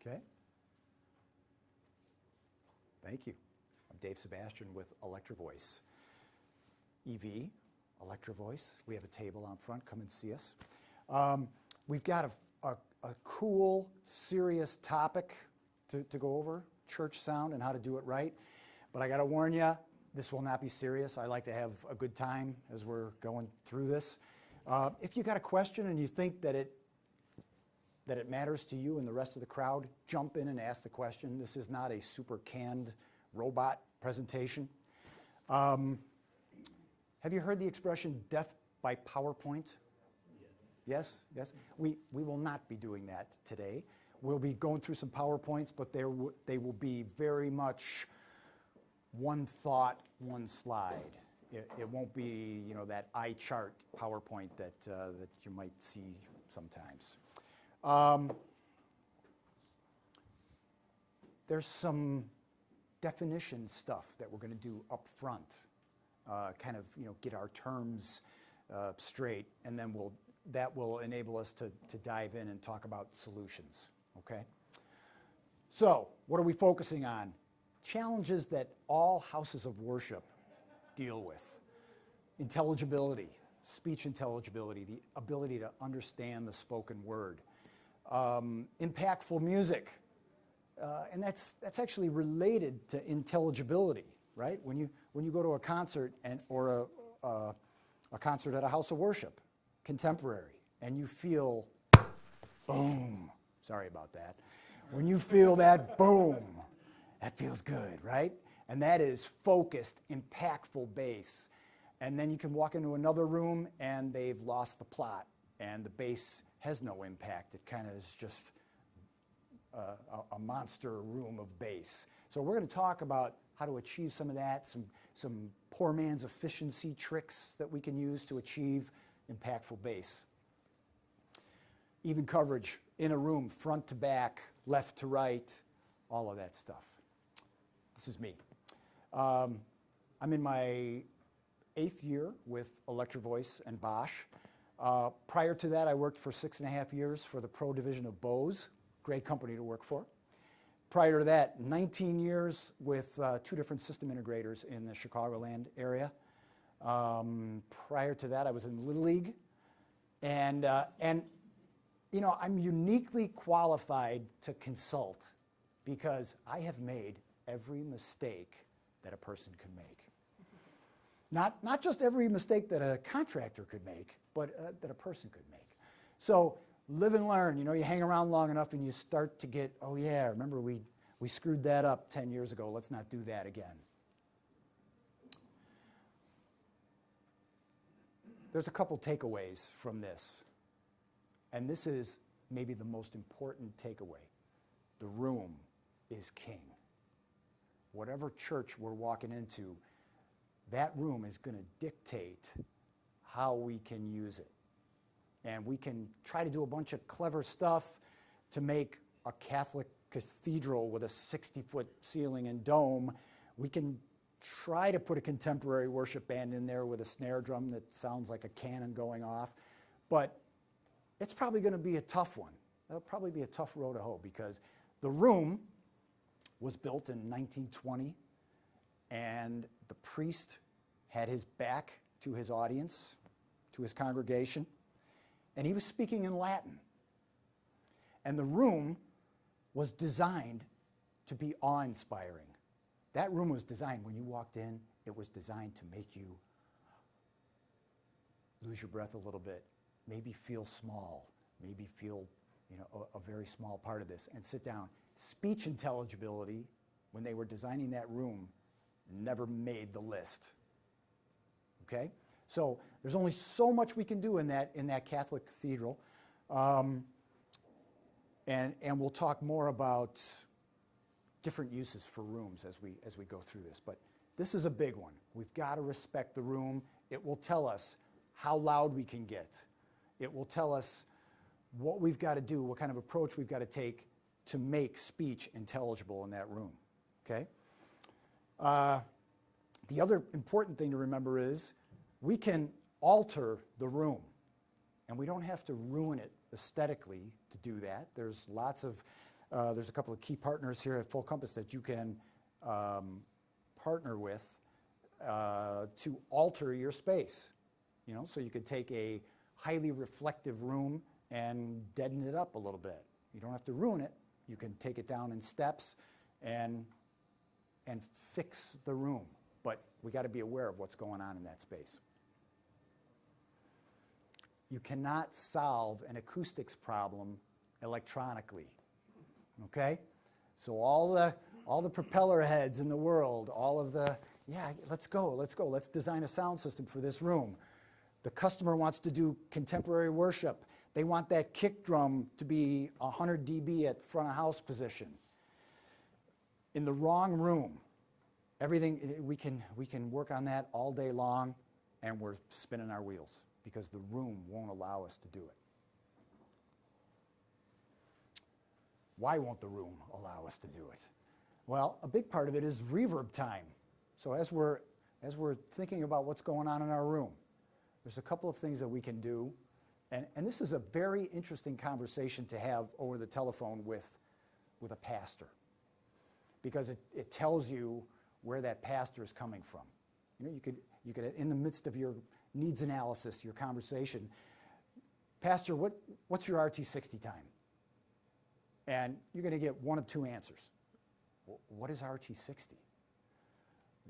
Okay. Thank you. I'm Dave Sebastian with Electro-Voice. EV, Electro-Voice. We have a table out front. Come and see us. We've got a cool, serious topic to go over, church sound and how to do it right. But I got to warn you, this will not be serious. I like to have a good time as we're going through this. If you got a question and you think that it matters to you and the rest of the crowd, jump in and ask the question. This is not a super canned robot presentation. Have you heard the expression death by PowerPoint? Yes? Yes? We will not be doing that today. We'll be going through some PowerPoints, but they will be very much one thought, one slide. It won't be, that eye chart PowerPoint that you might see sometimes. There's some definition stuff that we're going to do up front, get our terms straight, and then that will enable us to dive in and talk about solutions, okay? So, what are we focusing on? Challenges that all houses of worship deal with. Intelligibility, speech intelligibility, the ability to understand the spoken word. Impactful music, and that's actually related to intelligibility, right? When you go to a concert or a concert at a house of worship, contemporary, and you feel boom. Sorry about that. When you feel that boom, that feels good, right? And that is focused, impactful bass. And then you can walk into another room and they've lost the plot and the bass has no impact. It kind of is just a monster room of bass. So we're going to talk about how to achieve some of that, some poor man's efficiency tricks that we can use to achieve impactful bass. Even coverage in a room, front to back, left to right, all of that stuff. This is me. I'm in my 8th year with Electro-Voice and Bosch. Prior to that, I worked for 6.5 years for the Pro division of Bose. Great company to work for. Prior to that, 19 years with 2 different system integrators in the Chicagoland area. Prior to that, I was in Little League. And I'm uniquely qualified to consult because I have made every mistake that a person could make. Not just every mistake that a contractor could make, but that a person could make. So live and learn. You hang around long enough and you start to get, oh yeah, remember we screwed that up 10 years ago. Let's not do that again. There's a couple takeaways from this. And this is maybe the most important takeaway. The room is king. Whatever church we're walking into, that room is going to dictate how we can use it. And we can try to do a bunch of clever stuff to make a Catholic cathedral with a 60-foot ceiling and dome. We can try to put a contemporary worship band in there with a snare drum that sounds like a cannon going off. But it's probably going to be a tough one. That'll probably be a tough row to hoe because the room was built in 1920 and the priest had his back to his audience, to his congregation, and he was speaking in Latin. And the room was designed to be awe-inspiring. That room was designed, when you walked in, it was designed to make you lose your breath a little bit, maybe feel small, maybe feel a very small part of this, and sit down. Speech intelligibility, when they were designing that room, never made the list. Okay? So there's only so much we can do in that Catholic cathedral. And we'll talk more about different uses for rooms as we go through this. But this is a big one. We've got to respect the room. It will tell us how loud we can get. It will tell us what we've got to do, what kind of approach we've got to take to make speech intelligible in that room, okay? The other important thing to remember is we can alter the room, and we don't have to ruin it aesthetically to do that. There's lots of There's a couple of key partners here at Full Compass that you can partner with to alter your space. You know, so you could take a highly reflective room and deaden it up a little bit. You don't have to ruin it. You can take it down in steps and fix the room. But we got to be aware of what's going on in that space. You cannot solve an acoustics problem electronically. Okay? So all the propeller heads in the world, all of the, yeah, let's go, let's design a sound system for this room. The customer wants to do contemporary worship. They want that kick drum to be 100 dB at front of house position. In the wrong room, everything, we can work on that all day long, and we're spinning our wheels because the room won't allow us to do it. Why won't the room allow us to do it? Well, a big part of it is reverb time. So as we're thinking about what's going on in our room, there's a couple of things that we can do. And this is a very interesting conversation to have over the telephone with a pastor, because it tells you where that pastor is coming from. You know, you could in the midst of your needs analysis, your conversation, Pastor, what's your RT60 time? And you're going to get one of two answers. Well, what is RT60?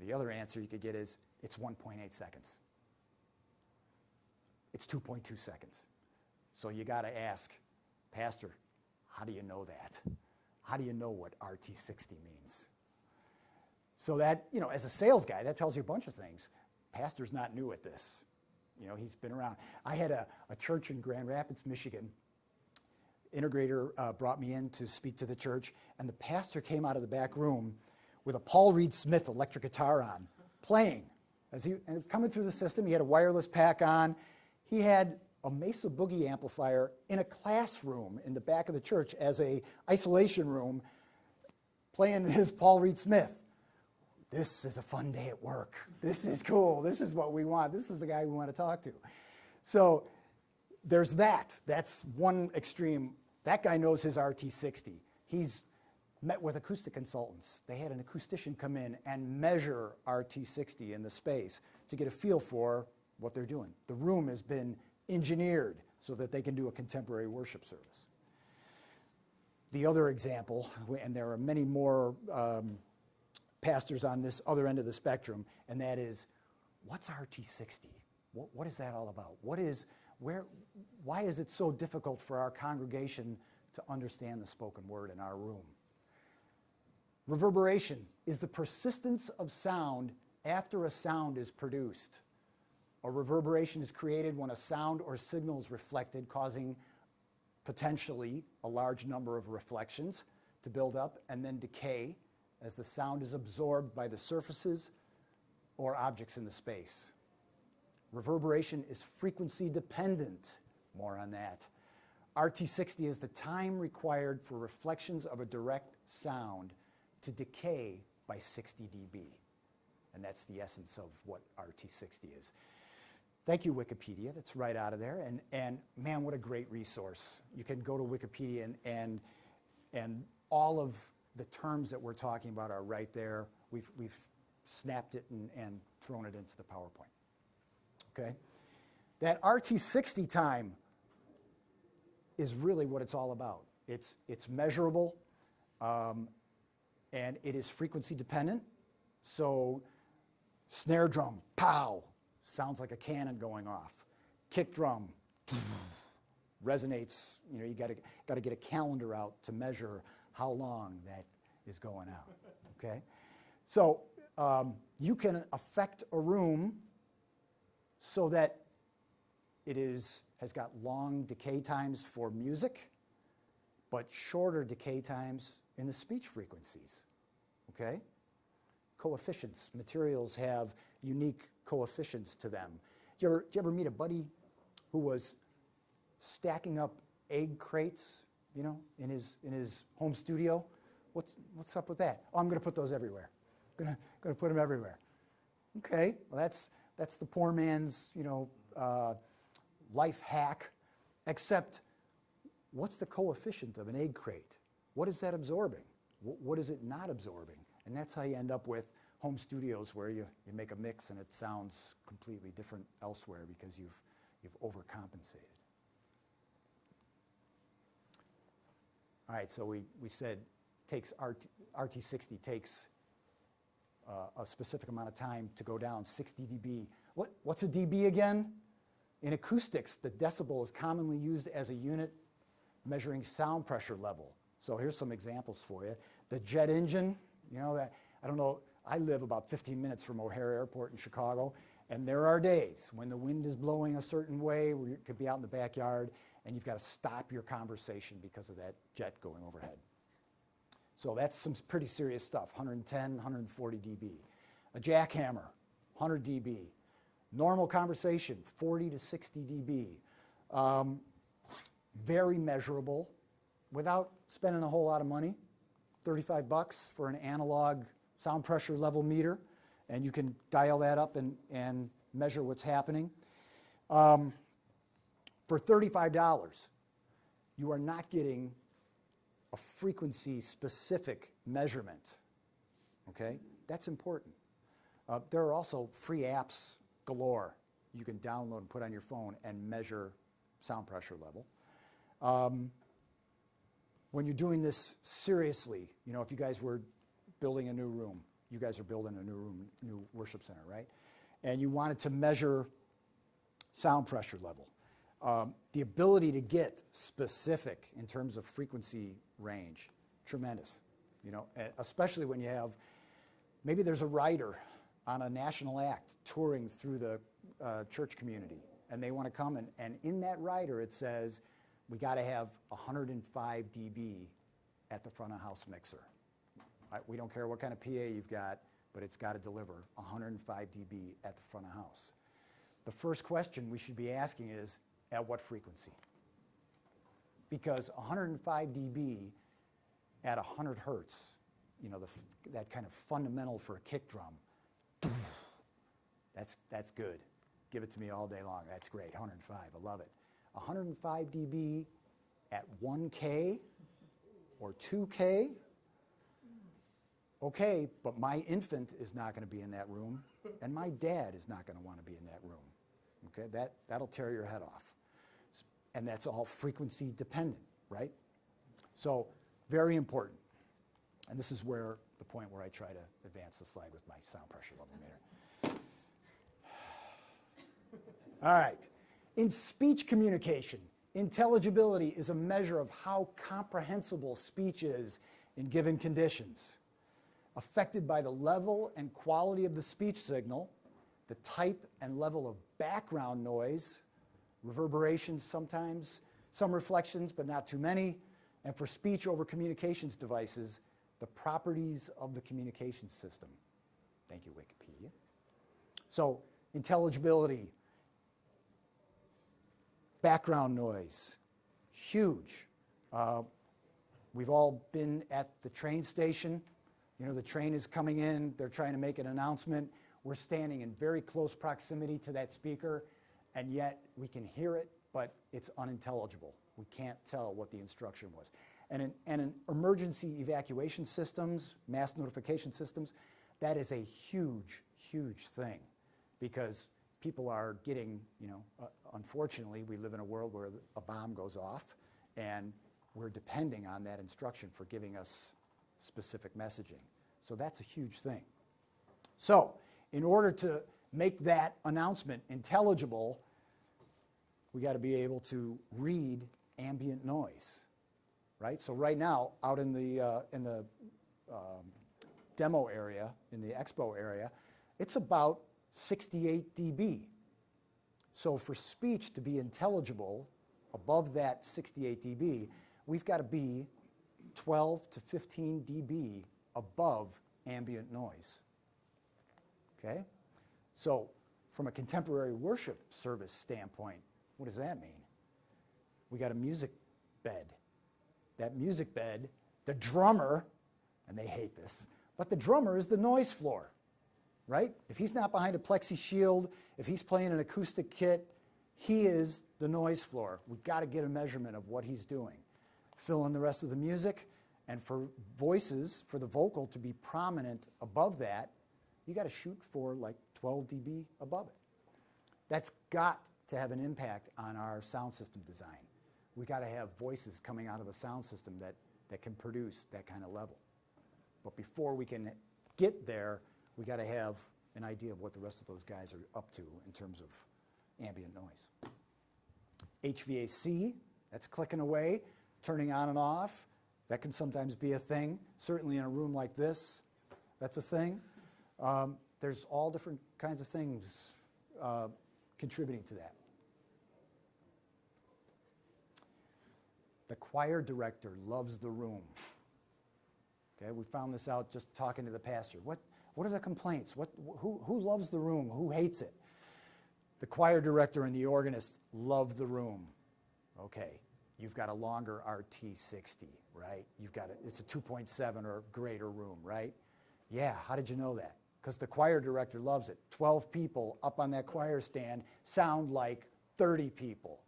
The other answer you could get is it's 1.8 seconds. It's 2.2 seconds. So you got to ask, Pastor, how do you know that? How do you know what RT60 means? So that, you know, as a sales guy, that tells you a bunch of things. Pastor's not new at this. You know, he's been around. I had a church in Grand Rapids, Michigan. Integrator brought me in to speak to the church, and the pastor came out of the back room with a Paul Reed Smith electric guitar on, playing. And coming through the system, he had a wireless pack on. He had a Mesa Boogie amplifier in a classroom in the back of the church as a isolation room, playing his Paul Reed Smith. This is a fun day at work. This is cool. This is what we want. This is the guy we want to talk to. So there's that. That's one extreme. That guy knows his RT60. He's met with acoustic consultants. They had an acoustician come in and measure RT60 in the space to get a feel for what they're doing. The room has been engineered so that they can do a contemporary worship service. The other example, and there are many more pastors on this other end of the spectrum, and that is, what's RT60? What is that all about? Why is it so difficult for our congregation to understand the spoken word in our room? Reverberation is the persistence of sound after a sound is produced. A reverberation is created when a sound or signal is reflected, causing potentially a large number of reflections to build up and then decay as the sound is absorbed by the surfaces or objects in the space. Reverberation is frequency dependent. More on that. RT60 is the time required for reflections of a direct sound to decay by 60 dB. And that's the essence of what RT60 is. Thank you, Wikipedia. That's right out of there. And man, what a great resource. You can go to Wikipedia and all of the terms that we're talking about are right there. We've snapped it and thrown it into the PowerPoint. Okay? That RT60 time is really what it's all about. It's measurable, and it is frequency dependent. So snare drum, pow, sounds like a cannon going off. Kick drum, resonates. You know, you got to get a calendar out to measure how long that is going out. Okay, so you can affect a room so that it has got long decay times for music, but shorter decay times in the speech frequencies. Okay? Coefficients. Materials have unique coefficients to them. Did you ever meet a buddy who was stacking up egg crates, you know, in his home studio? What's up with that? Oh, I'm going to put those everywhere. Going to put them everywhere. Okay, well that's the poor man's, you know, life hack. Except, what's the coefficient of an egg crate? what is that absorbing? What is it not absorbing? And that's how you end up with home studios where you make a mix and it sounds completely different elsewhere because you've overcompensated. All right, so we said RT60 takes a specific amount of time to go down, 60 dB. What's a dB again? In acoustics, the decibel is commonly used as a unit measuring sound pressure level. So here's some examples for you. The jet engine, you know, I don't know, I live about 15 minutes from O'Hare Airport in Chicago, and there are days when the wind is blowing a certain way, where you could be out in the backyard, and you've got to stop your conversation because of that jet going overhead. So that's some pretty serious stuff, 110, 140 dB. A jackhammer, 100 dB. Normal conversation, 40 to 60 dB. Very measurable without spending a whole lot of money. $35 for an analog sound pressure level meter, and you can dial that up and measure what's happening. For $35, you are not getting a frequency-specific measurement, okay? That's important. There are also free apps galore you can download and put on your phone and measure sound pressure level. When you're doing this seriously, you know, if you guys were building a new room, you guys are building a new room, new worship center, right? And you wanted to measure sound pressure level. The ability to get specific in terms of frequency range, tremendous, you know, especially when you have, maybe there's a writer on a national act touring through the church community, and they want to come, and in that rider it says, we got to have 105 dB at the front of house mixer. We don't care what kind of PA you've got, but it's got to deliver 105 dB at the front of house. The first question we should be asking is, at what frequency? Because 105 dB at 100 hertz, you know, that kind of fundamental for a kick drum, that's good. Give it to me all day long. That's great, 105, I love it. 105 dB at 1K or 2K, okay, but my infant is not going to be in that room, and my dad is not going to want to be in that room. Okay, that'll tear your head off. And that's all frequency dependent, right? So very important. And this is where the point where I try to advance the slide with my sound pressure level meter. All right. In speech communication, intelligibility is a measure of how comprehensible speech is in given conditions, affected by the level and quality of the speech signal, the type and level of background noise, reverberations sometimes, some reflections, but not too many, and for speech over communications devices, the properties of the communication system. Thank you, Wikipedia. So, intelligibility, background noise, huge. We've all been at the train station. You know, the train is coming in, they're trying to make an announcement. We're standing in very close proximity to that speaker, and yet we can hear it, but it's unintelligible. We can't tell what the instruction was. And in emergency evacuation systems, mass notification systems, that is a huge, huge thing, because people are getting, you know, unfortunately, we live in a world where a bomb goes off, and we're depending on that instruction for giving us specific messaging. So that's a huge thing. So in order to make that announcement intelligible, we got to be able to read ambient noise, right? So right now, out in the demo area, in the expo area, it's about 68 dB. So for speech to be intelligible above that 68 dB, we've got to be 12 to 15 dB above ambient noise. Okay? So from a contemporary worship service standpoint, what does that mean? We got a music bed. That music bed, the drummer, and they hate this, but the drummer is the noise floor, right? If he's not behind a plexi shield, if he's playing an acoustic kit, he is the noise floor. We've got to get a measurement of what he's doing. Fill in the rest of the music, And for voices, for the vocal to be prominent above that, you got to shoot for like 12 dB above it. That's got to have an impact on our sound system design. We got to have voices coming out of a sound system that can produce that kind of level. But before we can get there, we got to have an idea of what the rest of those guys are up to in terms of ambient noise. HVAC, that's clicking away, turning on and off. That can sometimes be a thing. Certainly in a room like this, that's a thing. There's all different kinds of things contributing to that. The choir director loves the room. Okay, we found this out just talking to the pastor. What are the complaints? Who loves the room? Who hates it? The choir director and the organist love the room. Okay, you've got a longer RT60, right? It's a 2.7 or greater room, right? Yeah, how did you know that? Because the choir director loves it. 12 people up on that choir stand sound like 30 people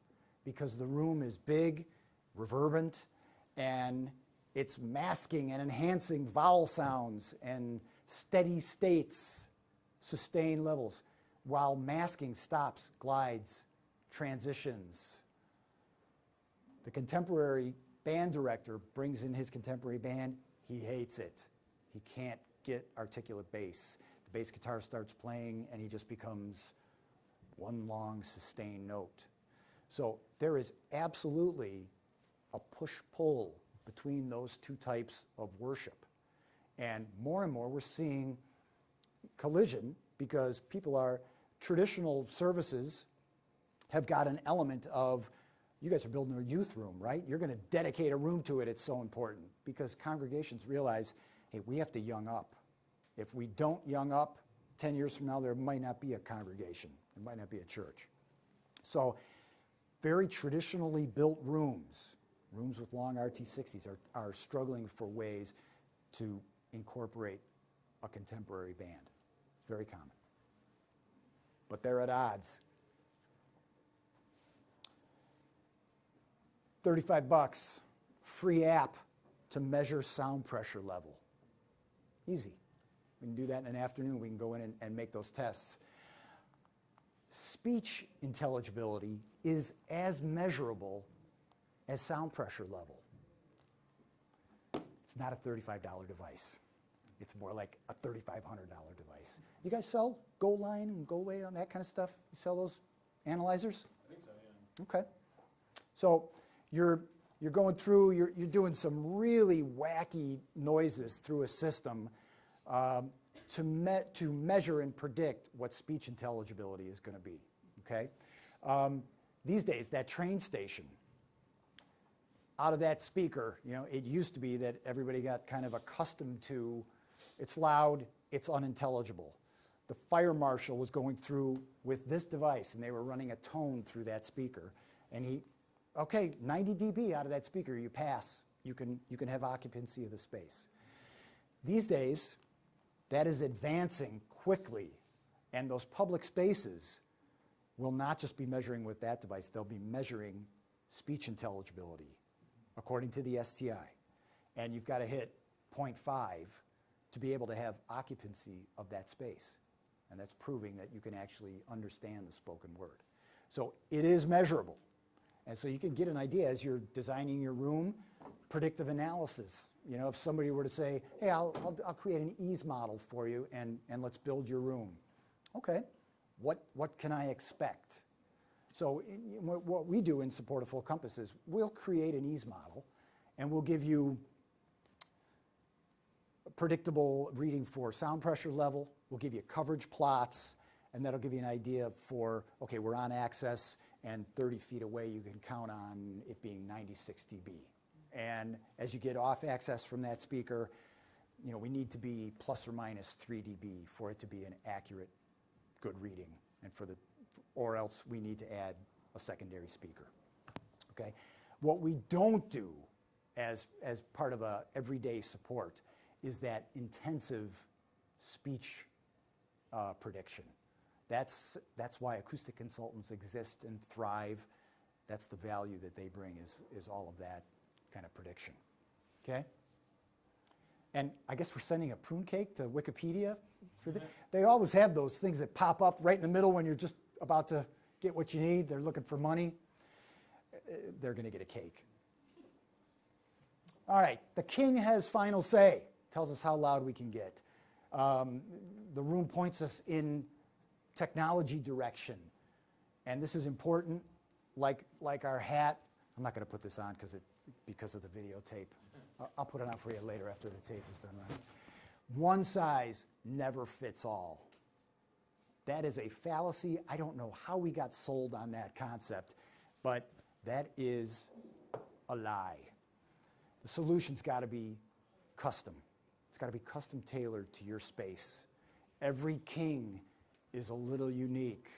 because the room is big, reverberant, and it's masking and enhancing vowel sounds and steady states, sustained levels, while masking stops, glides, transitions. The contemporary band director brings in his contemporary band. He hates it. He can't get articulate bass. The bass guitar starts playing and he just becomes one long sustained note. So there is absolutely a push-pull between those two types of worship. And more we're seeing collision because traditional services have got an element of, you guys are building a youth room, right? You're going to dedicate a room to it. It's so important because congregations realize, hey, we have to young up. If we don't young up, 10 years from now, there might not be a congregation. There might not be a church. So very traditionally built rooms with long RT60s are struggling for ways to incorporate a contemporary band. It's very common. But they're at odds. $35, free app to measure sound pressure level. Easy. We can do that in an afternoon. We can go in and make those tests. Speech intelligibility is as measurable as sound pressure level. It's not a $35 device. It's more like a $3,500 device. You guys sell Go Line and Go Away on that kind of stuff? You sell those analyzers? I think so, yeah. Okay. So you're going through, you're doing some really wacky noises through a system to measure and predict what speech intelligibility is going to be, okay? These days, that train station, out of that speaker, it used to be that everybody got kind of accustomed to, it's loud, it's unintelligible. The fire marshal was going through with this device, and they were running a tone through that speaker, and okay, 90 dB out of that speaker, you pass. You can have occupancy of the space. These days, that is advancing quickly, and those public spaces will not just be measuring with that device, they'll be measuring speech intelligibility according to the STI. And you've got to hit 0.5 to be able to have occupancy of that space. And that's proving that you can actually understand the spoken word. So it is measurable. And so you can get an idea as you're designing your room, predictive analysis. If somebody were to say, hey, I'll create an ease model for you and let's build your room. Okay, what can I expect? So what we do in Support of Full Compass is we'll create an ease model and we'll give you a predictable reading for sound pressure level, we'll give you coverage plots, and that'll give you an idea for, okay, we're on access, and 30 feet away you can count on it being 96 dB. And as you get off access from that speaker, we need to be plus or minus 3 dB for it to be an accurate, good reading, and or else we need to add a secondary speaker. Okay? What we don't do as part of a everyday support is that intensive speech prediction. That's why acoustic consultants exist and thrive. That's the value that they bring is all of that kind of prediction. Okay? And I guess we're sending a prune cake to Wikipedia. They always have those things that pop up right in the middle when you're just about to get what you need. They're looking for money. They're going to get a cake. All right, the king has final say. Tells us how loud we can get. The room points us in technology direction. And this is important, like our hat. I'm not going to put this on because of the videotape. I'll put it on for you later after the tape is done right. One size never fits all. That is a fallacy. I don't know how we got sold on that concept, but that is a lie. The solution's got to be custom. It's got to be custom tailored to your space. Every king is a little unique.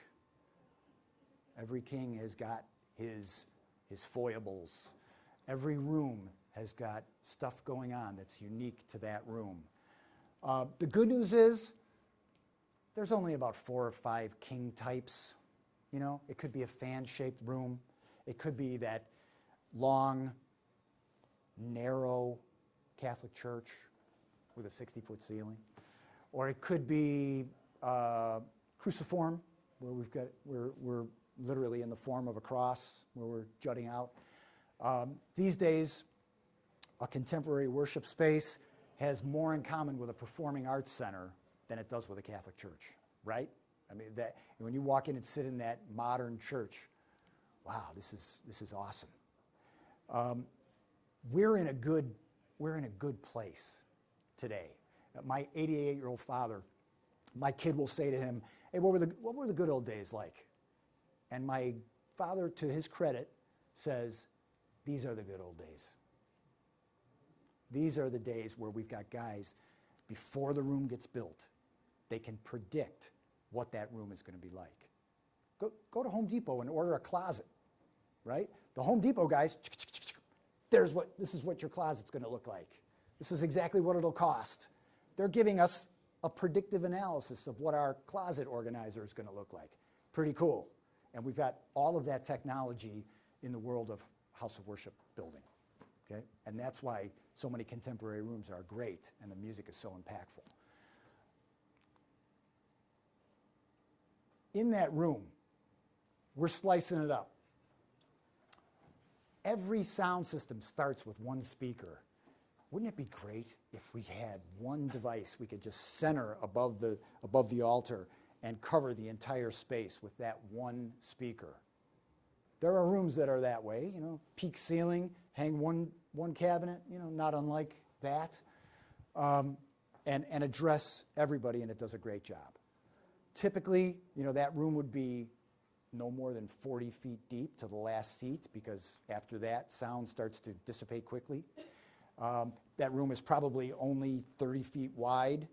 Every king has got his foibles. Every room has got stuff going on that's unique to that room. The good news is there's only about 4 or 5 king types. You know, it could be a fan-shaped room. It could be that long, narrow Catholic church with a 60-foot ceiling. Or it could be cruciform, where we're literally in the form of a cross, where we're jutting out. These days, a contemporary worship space has more in common with a performing arts center than it does with a Catholic church, right? I mean, that when you walk in and sit in that modern church, wow, this is awesome. We're in a good place today. My 88-year-old father, my kid will say to him, "Hey, what were the good old days like?" And my father, to his credit, says, "These are the good old days. These are the days where we've got guys, before the room gets built, they can predict what that room is going to be like. Go to Home Depot and order a closet, right? The Home Depot guys, this is what your closet's going to look like. This is exactly what it'll cost. They're giving us a predictive analysis of what our closet organizer is going to look like. Pretty cool. And we've got all of that technology in the world of house of worship building. Okay? And that's why so many contemporary rooms are great and the music is so impactful. In that room, we're slicing it up. Every sound system starts with one speaker. Wouldn't it be great if we had one device we could just center above the altar and cover the entire space with that one speaker? There are rooms that are that way, you know, peak ceiling, hang one cabinet, you know, not unlike that, and address everybody, and it does a great job. Typically, you know, that room would be no more than 40 feet deep to the last seat, because after that, sound starts to dissipate quickly. That room is probably only 30 feet wide.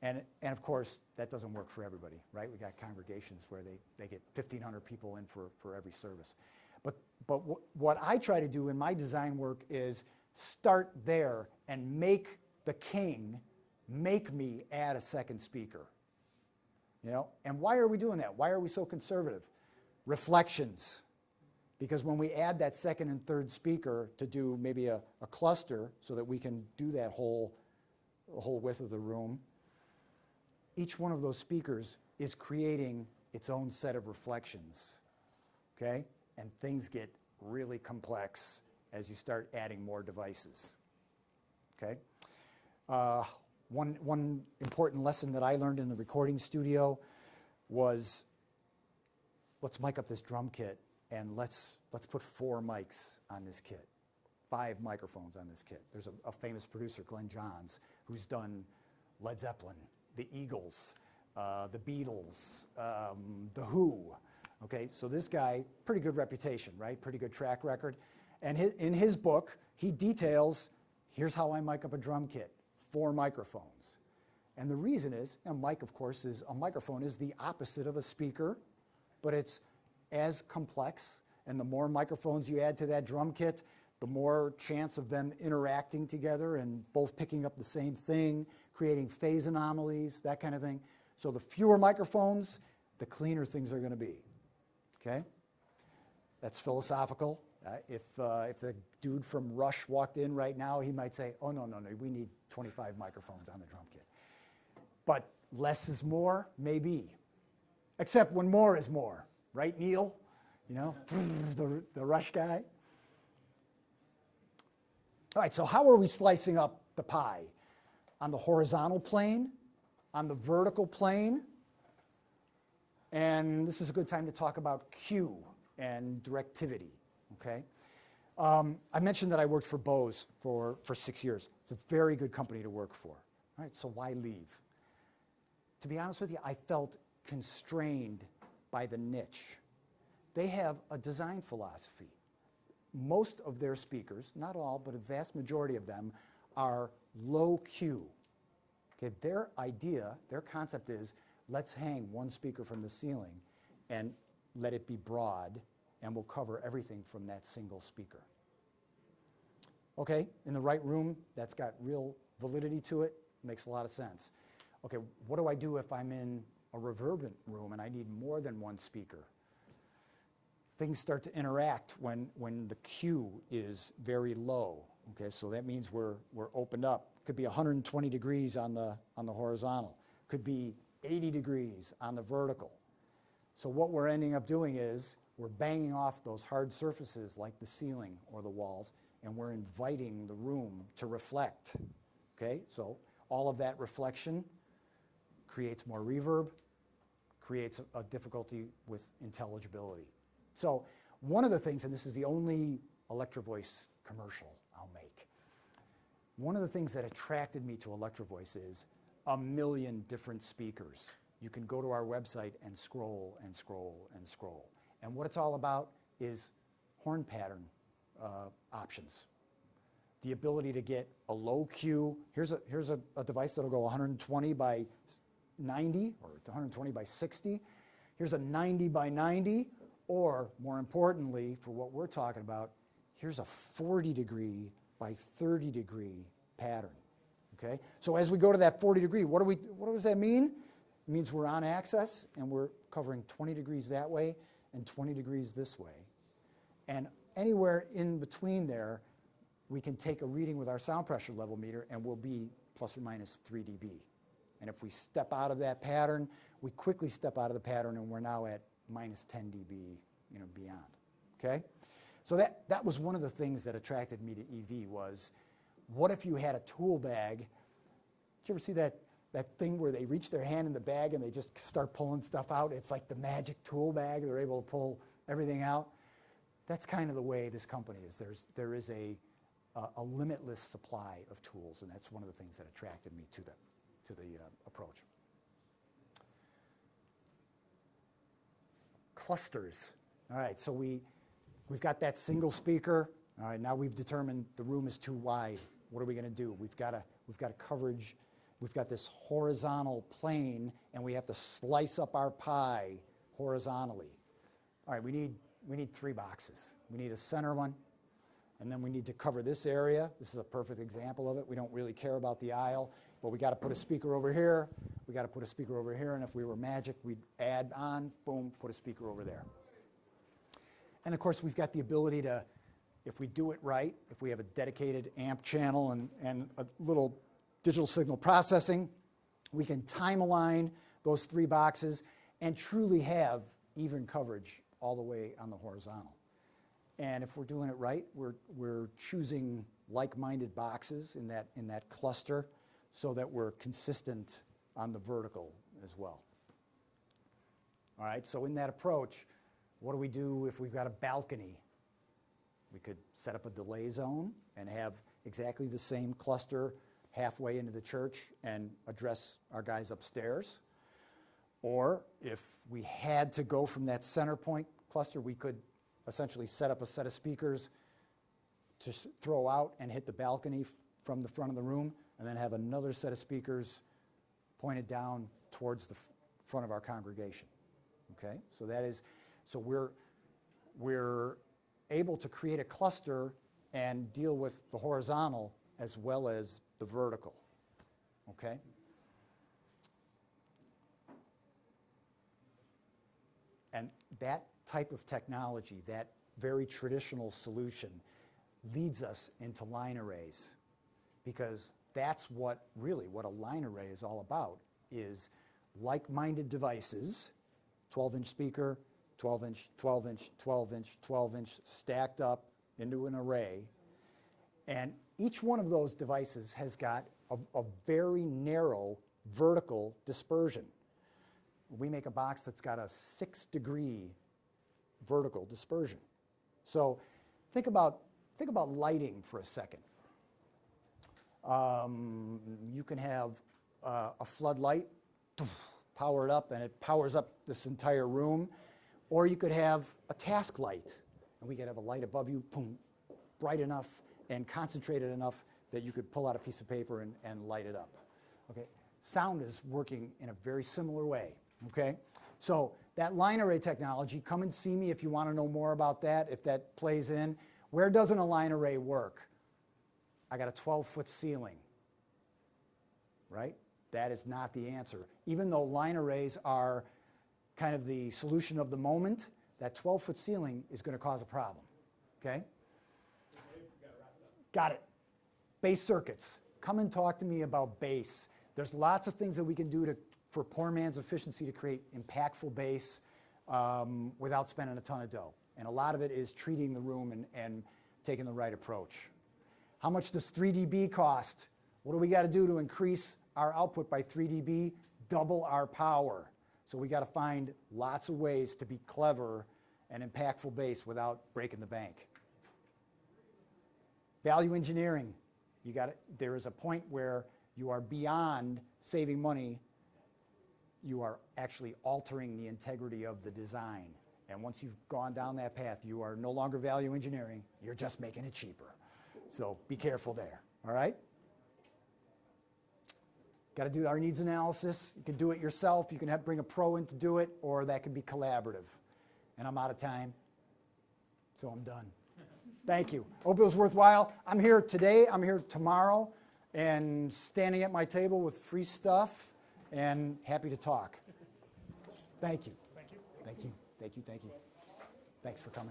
And of course, that doesn't work for everybody, right? We got congregations where they get 1,500 people in for every service. But what I try to do in my design work is start there and make the king make me add a second speaker. You know, and why are we doing that? Why are we so conservative? Reflections. Because when we add that second and third speaker to do maybe a cluster so that we can do that whole width of the room, each one of those speakers is creating its own set of reflections, okay? And things get really complex as you start adding more devices, okay? One important lesson that I learned in the recording studio was, let's mic up this drum kit and let's put 4 mics on this kit, 5 microphones on this kit. There's a famous producer, Glenn Johns, who's done Led Zeppelin, the Eagles, the Beatles, the Who. Okay, so this guy, pretty good reputation, right? Pretty good track record. And in his book, he details, here's how I mic up a drum kit, 4 microphones. And the reason is, a mic, of course, a microphone is the opposite of a speaker, but it's as complex. And the more microphones you add to that drum kit, the more chance of them interacting together and both picking up the same thing, creating phase anomalies, that kind of thing. So the fewer microphones, the cleaner things are going to be. Okay? That's philosophical. If the dude from Rush walked in right now, he might say, "Oh, no, we need 25 microphones on the drum kit. But less is more, maybe. Except when more is more, right, Neil? You know, the Rush guy. All right, so how are we slicing up the pie? On the horizontal plane, on the vertical plane, and this is a good time to talk about cue and directivity, okay? I mentioned that I worked for Bose for 6 years. It's a very good company to work for. All right, so why leave? To be honest with you, I felt constrained by the niche. They have a design philosophy. Most of their speakers, not all, but a vast majority of them, are low Q. Okay, their idea, their concept is, let's hang one speaker from the ceiling and let it be broad, and we'll cover everything from that single speaker. Okay, in the right room, that's got real validity to it, makes a lot of sense. Okay, what do I do if I'm in a reverberant room and I need more than one speaker? Things start to interact when the Q is very low. Okay, so that means we're opened up. Could be 120 degrees on the horizontal. Could be 80 degrees on the vertical. So what we're ending up doing is we're banging off those hard surfaces like the ceiling or the walls, and we're inviting the room to reflect. Okay, so all of that reflection creates more reverb, creates a difficulty with intelligibility. So one of the things, and this is the only Electro-Voice commercial I'll make, one of the things that attracted me to Electro-Voice is a million different speakers. You can go to our website and scroll and scroll and scroll. And what it's all about is horn pattern options. The ability to get a low Q. Here's a device that'll go 120 by 90 or 120 by 60. Here's a 90 by 90, or more importantly, for what we're talking about, here's a 40 degree by 30 degree pattern. Okay? So as we go to that 40 degree, what does that mean? It means we're on axis and we're covering 20 degrees that way and 20 degrees this way. And anywhere in between there, we can take a reading with our sound pressure level meter and we'll be plus or minus 3 dB. And if we step out of that pattern, we quickly step out of the pattern and we're now at minus 10 dB, beyond. Okay? So that was one of the things that attracted me to EV was, what if you had a tool bag? Did you ever see that thing where they reach their hand in the bag and they just start pulling stuff out? It's like the magic tool bag. They're able to pull everything out. That's kind of the way this company is. There is a limitless supply of tools, and that's one of the things that attracted me to the approach. Clusters. All right, so we've got that single speaker. All right, now we've determined the room is too wide. What are we going to do? We've got a coverage. We've got this horizontal plane, and we have to slice up our pie horizontally. All right, we need 3 boxes. We need a center one, and then we need to cover this area. This is a perfect example of it. We don't really care about the aisle, but we got to put a speaker over here. We got to put a speaker over here, and if we were magic, we'd add on, boom, put a speaker over there. And of course, we've got the ability to, if we do it right, if we have a dedicated amp channel and a little digital signal processing, we can time align those 3 boxes and truly have even coverage all the way on the horizontal. And if we're doing it right, we're choosing like-minded boxes in that cluster so that we're consistent on the vertical as well. All right, so in that approach, what do we do if we've got a balcony? We could set up a delay zone and have exactly the same cluster halfway into the church and address our guys upstairs. Or if we had to go from that center point cluster, we could essentially set up a set of speakers to throw out and hit the balcony from the front of the room, and then have another set of speakers pointed down towards the front of our congregation. Okay, so we're able to create a cluster and deal with the horizontal as well as the vertical. Okay. And that type of technology, that very traditional solution, leads us into line arrays, because that's what a line array is all about, is like-minded devices, 12-inch speaker, 12-inch, 12-inch, 12-inch, 12-inch, stacked up into an array. And each one of those devices has got a very narrow vertical dispersion. We make a box that's got a 6-degree vertical dispersion. So think about lighting for a second. You can have a floodlight, power it up, and it powers up this entire room. Or you could have a task light, and we could have a light above you, boom, bright enough and concentrated enough that you could pull out a piece of paper and light it up. Okay? Sound is working in a very similar way. Okay? So that line array technology, come and see me if you want to know more about that, if that plays in. Where doesn't a line array work? I got a 12-foot ceiling, right? That is not the answer. Even though line arrays are kind of the solution of the moment, that 12-foot ceiling is going to cause a problem, okay? Got it. Bass circuits. Come and talk to me about bass. There's lots of things that we can do for poor man's efficiency to create impactful bass without spending a ton of dough. And a lot of it is treating the room and taking the right approach. How much does 3 dB cost? What do we got to do to increase our output by 3 dB? Double our power. So we got to find lots of ways to be clever and impactful bass without breaking the bank. Value engineering. There is a point where you are beyond saving money. You are actually altering the integrity of the design. And once you've gone down that path, you are no longer value engineering. You're just making it cheaper. So be careful there, all right? Got to do our needs analysis. You can do it yourself. You can bring a pro in to do it, or that can be collaborative. And I'm out of time, so I'm done. Thank you. Hope it was worthwhile. I'm here today. I'm here tomorrow, and standing at my table with free stuff, and happy to talk. Thank you. Thank you. Thank you. Thank you. Thank you. Thanks for coming.